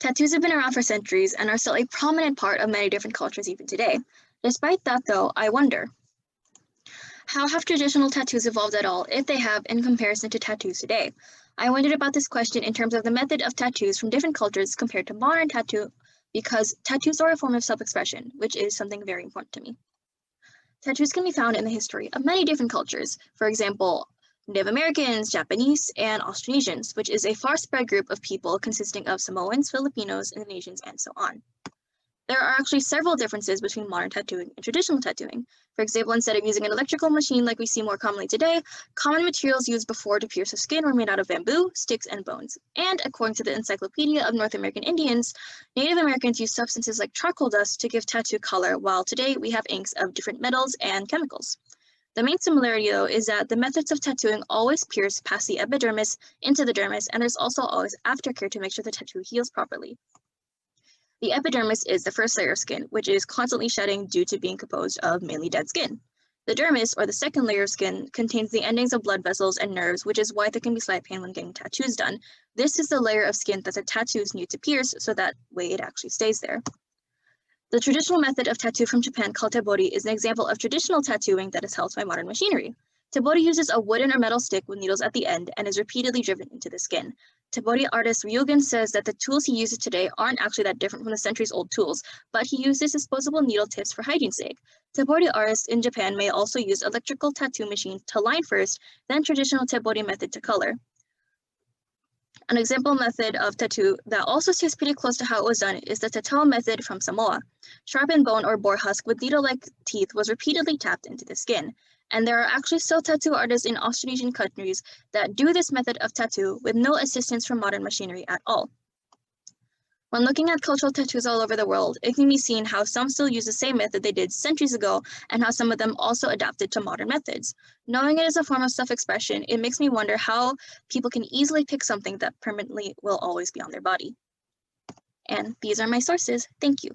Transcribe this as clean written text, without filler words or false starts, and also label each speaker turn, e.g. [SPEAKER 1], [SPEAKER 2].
[SPEAKER 1] Tattoos have been around for centuries and are still a prominent part of many different cultures even today. Despite that, though, I wonder, how have traditional tattoos evolved at all, if they have, in comparison to tattoos today? I wondered about this question in terms of the method of tattoos from different cultures compared to modern tattoo, because tattoos are a form of self-expression, which is something very important to me. Tattoos can be found in the history of many different cultures. For example, Native Americans, Japanese, and Austronesians, which is a far-spread group of people consisting of Samoans, Filipinos, Indonesians, and so on. There are actually several differences between modern tattooing and traditional tattooing. For example, instead of using an electrical machine like we see more commonly today, common materials used before to pierce the skin were made out of bamboo, sticks, and bones. And according to the Encyclopedia of North American Indians, Native Americans used substances like charcoal dust to give tattoo color, while today we have inks of different metals and chemicals. The main similarity, though, is that the methods of tattooing always pierce past the epidermis into the dermis, and there's also always aftercare to make sure the tattoo heals properly. The epidermis is the first layer of skin, which is constantly shedding due to being composed of mainly dead skin. The dermis, or the second layer of skin, contains the endings of blood vessels and nerves, which is why there can be slight pain when getting tattoos done. This is the layer of skin that the tattoos need to pierce, so that way it actually stays there. The traditional method of tattoo from Japan called tebori is an example of traditional tattooing that is helped by modern machinery. Tebori uses a wooden or metal stick with needles at the end and is repeatedly driven into the skin. Tebori artist Ryugen says that the tools he uses today aren't actually that different from the centuries-old tools, but he uses disposable needle tips for hygiene's sake. Tebori artists in Japan may also use electrical tattoo machines to line first, then traditional tebori method to color. An example method of tattoo that also stays pretty close to how it was done is the Tatal Method from Samoa. Sharpened bone or boar husk with needle-like teeth was repeatedly tapped into the skin. And there are actually still tattoo artists in Austronesian countries that do this method of tattoo with no assistance from modern machinery at all. When looking at cultural tattoos all over the world, it can be seen how some still use the same method they did centuries ago and how some of them also adapted to modern methods. Knowing it is a form of self-expression, it makes me wonder how people can easily pick something that permanently will always be on their body. And these are my sources. Thank you.